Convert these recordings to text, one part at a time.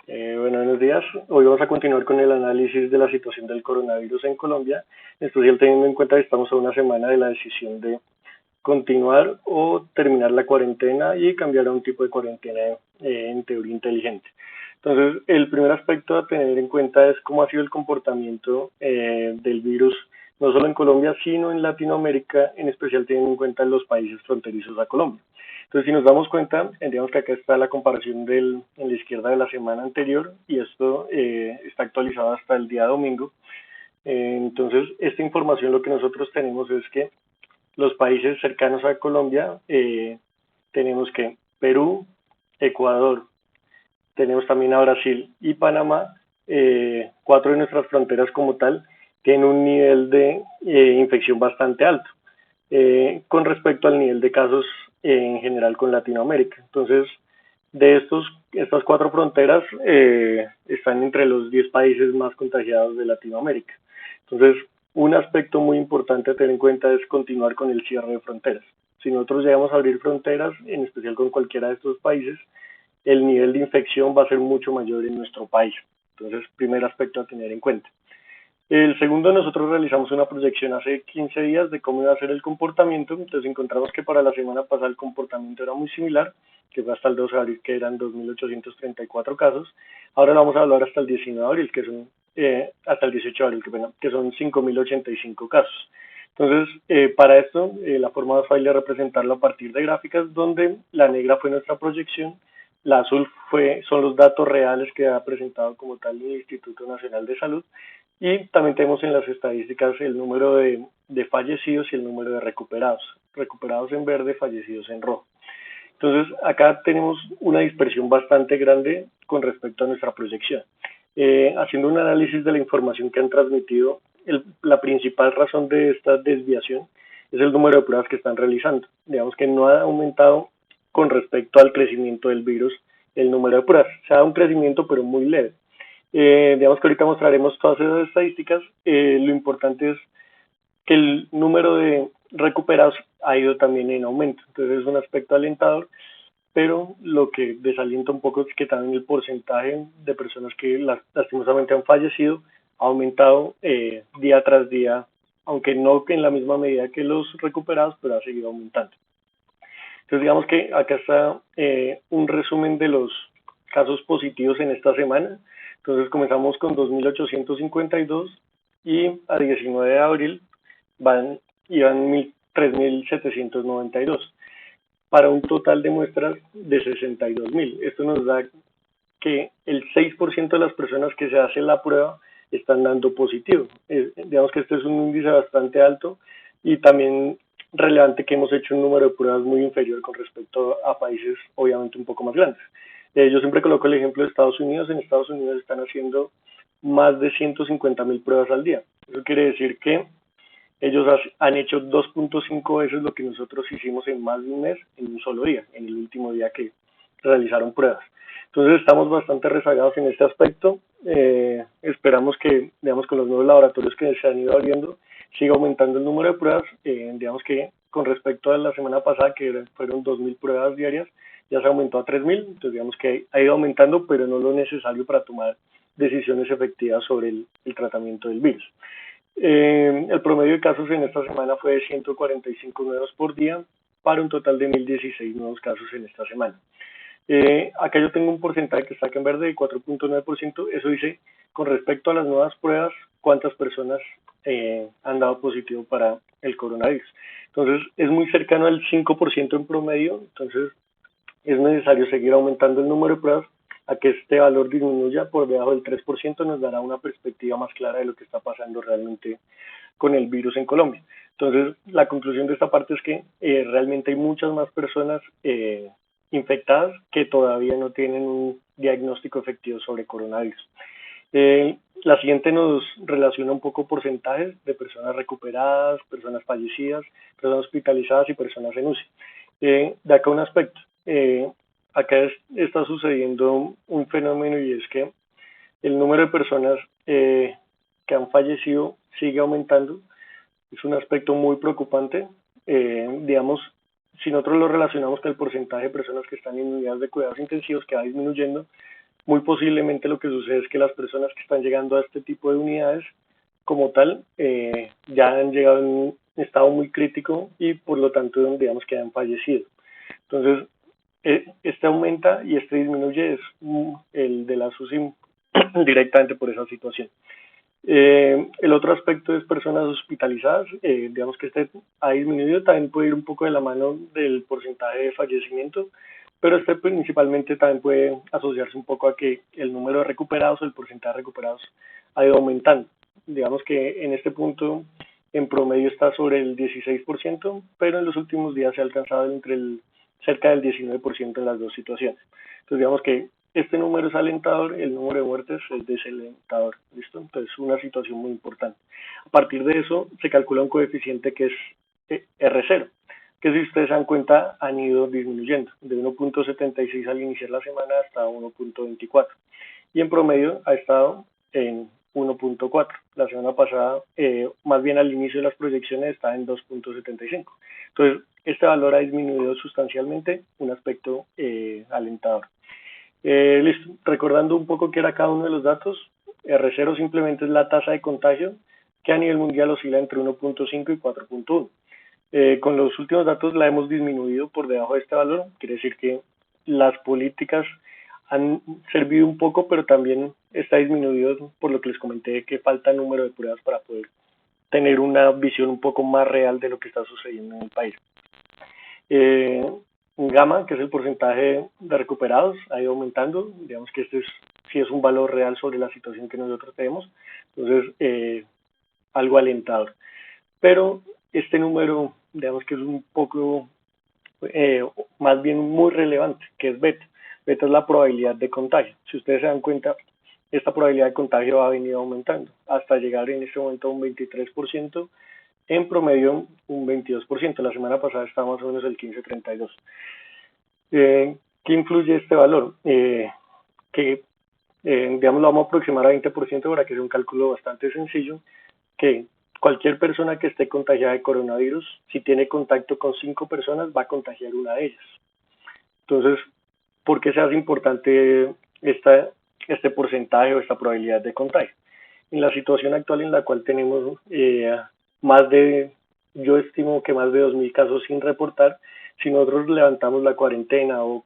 Buenos días. Hoy vamos a continuar con el análisis de la situación del coronavirus en Colombia, en especial teniendo en cuenta que estamos a una semana de la decisión de continuar o terminar la cuarentena y cambiar a un tipo de cuarentena en teoría inteligente. Entonces, el primer aspecto a tener en cuenta es cómo ha sido el comportamiento del virus, no solo en Colombia, sino en Latinoamérica, en especial teniendo en cuenta los países fronterizos a Colombia. Entonces, si nos damos cuenta, tendríamos que acá está la comparación en la izquierda de la semana anterior y esto está actualizado hasta el día domingo. Entonces, esta información lo que nosotros tenemos es que los países cercanos a Colombia, tenemos que Perú, Ecuador, tenemos también a Brasil y Panamá, cuatro de nuestras fronteras como tal, tienen un nivel de infección bastante alto con respecto al nivel de casos en general con Latinoamérica. Entonces, estas cuatro fronteras están entre los 10 países más contagiados de Latinoamérica. Entonces, un aspecto muy importante a tener en cuenta es continuar con el cierre de fronteras. Si nosotros llegamos a abrir fronteras, en especial con cualquiera de estos países, el nivel de infección va a ser mucho mayor en nuestro país. Entonces, primer aspecto a tener en cuenta. El segundo, nosotros realizamos una proyección hace 15 días de cómo iba a ser el comportamiento, entonces encontramos que para la semana pasada el comportamiento era muy similar, que fue hasta el 12 de abril, que eran 2.834 casos. Ahora lo vamos a hablar hasta el 19 de abril, que son, hasta el 18 de abril, que son 5.085 casos. Entonces, para esto, la forma más fácil de representarlo a partir de gráficas, donde la negra fue nuestra proyección, la azul son los datos reales que ha presentado como tal el Instituto Nacional de Salud, y también tenemos en las estadísticas el número de fallecidos y el número de recuperados. Recuperados en verde, fallecidos en rojo. Entonces, acá tenemos una dispersión bastante grande con respecto a nuestra proyección. Haciendo un análisis de la información que han transmitido, la principal razón de esta desviación es el número de pruebas que están realizando. Digamos que no ha aumentado con respecto al crecimiento del virus el número de pruebas. Se ha dado un crecimiento, pero muy leve. Digamos que ahorita mostraremos todas esas estadísticas. Lo importante es que el número de recuperados ha ido también en aumento, entonces es un aspecto alentador, pero lo que desalienta un poco es que también el porcentaje de personas que lastimosamente han fallecido ha aumentado día tras día, aunque no en la misma medida que los recuperados, pero ha seguido aumentando. Entonces digamos que acá está un resumen de los casos positivos en esta semana. Entonces comenzamos con 2.852 y a 19 de abril iban 3.792 para un total de muestras de 62.000. Esto nos da que el 6% de las personas que se hace la prueba están dando positivo. Digamos que este es un índice bastante alto y también relevante que hemos hecho un número de pruebas muy inferior con respecto a países obviamente un poco más grandes. Yo siempre coloco el ejemplo de Estados Unidos. En Estados Unidos están haciendo más de 150.000 pruebas al día. Eso quiere decir que ellos han hecho 2.5 veces lo que nosotros hicimos en más de un mes en un solo día, en el último día que realizaron pruebas. Entonces estamos bastante rezagados en este aspecto. Esperamos que, digamos, con los nuevos laboratorios que se han ido abriendo, siga aumentando el número de pruebas. Digamos que con respecto a la semana pasada, que fueron 2.000 pruebas diarias, ya se aumentó a 3.000. Entonces digamos que ha ido aumentando, pero no lo necesario para tomar decisiones efectivas sobre el tratamiento del virus. El promedio de casos en esta semana fue de 145 nuevos por día, para un total de 1.016 nuevos casos en esta semana. Acá yo tengo un porcentaje que está acá en verde de 4.9%. Eso dice, con respecto a las nuevas pruebas, cuántas personas han dado positivo para el coronavirus. Entonces, es muy cercano al 5% en promedio. Entonces, es necesario seguir aumentando el número de pruebas a que este valor disminuya por debajo del 3%. Nos dará una perspectiva más clara de lo que está pasando realmente con el virus en Colombia. Entonces, la conclusión de esta parte es que realmente hay muchas más personas infectadas que todavía no tienen un diagnóstico efectivo sobre coronavirus. La siguiente nos relaciona un poco porcentajes de personas recuperadas, personas fallecidas, personas hospitalizadas y personas en UCI. De acá un aspecto. Acá está sucediendo un fenómeno, y es que el número de personas que han fallecido sigue aumentando. Es un aspecto muy preocupante. Digamos, si nosotros lo relacionamos con el porcentaje de personas que están en unidades de cuidados intensivos, que va disminuyendo, Muy posiblemente lo que sucede es que las personas que están llegando a este tipo de unidades como tal ya han llegado en un estado muy crítico y por lo tanto digamos que han fallecido. Entonces, este aumenta y este disminuye es el de la SUSI directamente por esa situación. El otro aspecto es personas hospitalizadas, digamos que este ha disminuido, también puede ir un poco de la mano del porcentaje de fallecimiento, pero este principalmente también puede asociarse un poco a que el número de recuperados, el porcentaje de recuperados ha ido aumentando. Digamos que en este punto en promedio está sobre el 16%, pero en los últimos días se ha alcanzado cerca del 19% en las dos situaciones. Entonces digamos que este número es alentador, el número de muertes es desalentador, ¿listo? Entonces, una situación muy importante. A partir de eso, se calcula un coeficiente que es R0, que si ustedes se dan cuenta, han ido disminuyendo, de 1.76 al iniciar la semana hasta 1.24. Y en promedio ha estado en 1.4. La semana pasada, más bien al inicio de las proyecciones, estaba en 2.75. Entonces, este valor ha disminuido sustancialmente, un aspecto alentador. Listo. Recordando un poco qué era cada uno de los datos, R0 simplemente es la tasa de contagio que a nivel mundial oscila entre 1.5 y 4.1. Con los últimos datos la hemos disminuido por debajo de este valor, quiere decir que las políticas han servido un poco, pero también está disminuido por lo que les comenté que falta número de pruebas para poder tener una visión un poco más real de lo que está sucediendo en el país. Gamma, que es el porcentaje de recuperados, ha ido aumentando. Digamos que este sí es un valor real sobre la situación que nosotros tenemos. Entonces, algo alentador. Pero este número, digamos que es un poco, más bien muy relevante, que es beta. Beta es la probabilidad de contagio. Si ustedes se dan cuenta, esta probabilidad de contagio ha venido aumentando hasta llegar en este momento a un 23%, en promedio un 22%. La semana pasada estaba más o menos el 15-32%. ¿Qué influye este valor? Que, digamos, lo vamos a aproximar a 20% para que sea un cálculo bastante sencillo, que cualquier persona que esté contagiada de coronavirus, si tiene contacto con 5 personas, va a contagiar una de ellas. Entonces, ¿por qué se hace importante este porcentaje o esta probabilidad de contagio? En la situación actual en la cual tenemos yo estimo que más de 2.000 casos sin reportar, si nosotros levantamos la cuarentena o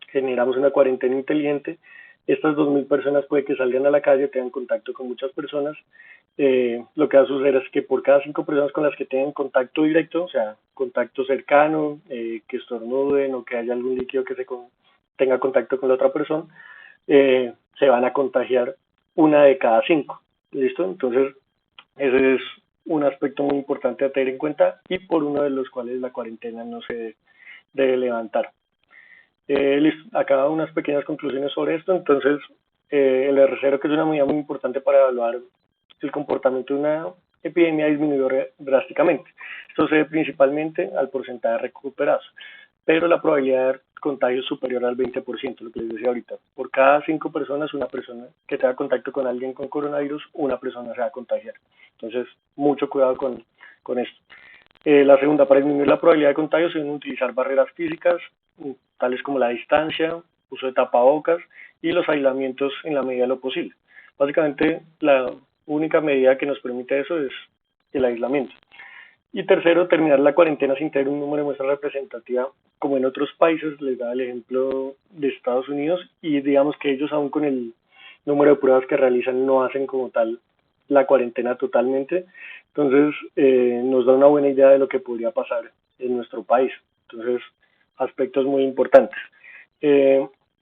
generamos una cuarentena inteligente, estas 2.000 personas puede que salgan a la calle, tengan contacto con muchas personas. Lo que va a suceder es que por cada 5 personas con las que tengan contacto directo, o sea, contacto cercano, que estornuden o que haya algún líquido que tenga contacto con la otra persona, se van a contagiar una de cada 5. ¿Listo? Entonces, ese es un aspecto muy importante a tener en cuenta y por uno de los cuales la cuarentena no se debe levantar. Listo, acá unas pequeñas conclusiones sobre esto. Entonces, el R0, que es una medida muy importante para evaluar el comportamiento de una epidemia, ha disminuido drásticamente. Esto se debe principalmente al porcentaje de recuperados, pero la probabilidad de contagio es superior al 20%, lo que les decía ahorita. Por cada 5 personas, una persona que tenga contacto con alguien con coronavirus, una persona se va a contagiar. Entonces, mucho cuidado con esto. La segunda, para disminuir la probabilidad de contagio, se deben utilizar barreras físicas, tales como la distancia, uso de tapabocas y los aislamientos en la medida de lo posible. Básicamente, la única medida que nos permite eso es el aislamiento. Y tercero, terminar la cuarentena sin tener un número de muestra representativa, como en otros países. Les da el ejemplo de Estados Unidos, y digamos que ellos, aún con el número de pruebas que realizan, no hacen como tal la cuarentena totalmente. Entonces, nos da una buena idea de lo que podría pasar en nuestro país. Entonces, aspectos muy importantes.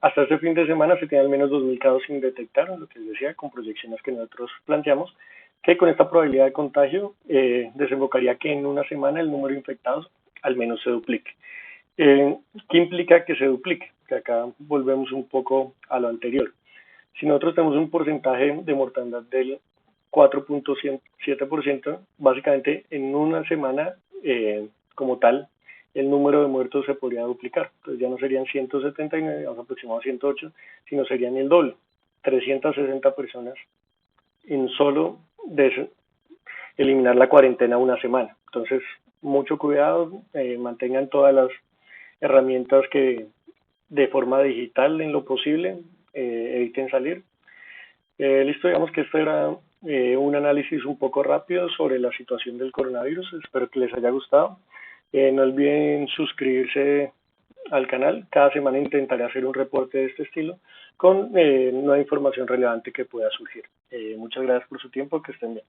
Hasta este fin de semana se tienen al menos 2.000 casos sin detectar, lo que les decía, con proyecciones que nosotros planteamos, que con esta probabilidad de contagio desembocaría que en una semana el número de infectados al menos se duplique. ¿Qué implica que se duplique? Que acá volvemos un poco a lo anterior. Si nosotros tenemos un porcentaje de mortandad del 4.7%, básicamente en una semana, como tal, el número de muertos se podría duplicar. Entonces ya no serían 179, vamos aproximadamente a 108, sino serían el doble, 360 personas en solo eliminar la cuarentena una semana. Entonces, mucho cuidado, mantengan todas las herramientas que de forma digital en lo posible, eviten salir. Listo, digamos que esto era un análisis un poco rápido sobre la situación del coronavirus. Espero que les haya gustado. No olviden suscribirse al canal. Cada semana intentaré hacer un reporte de este estilo con nueva información relevante que pueda surgir. Muchas gracias por su tiempo, que estén bien.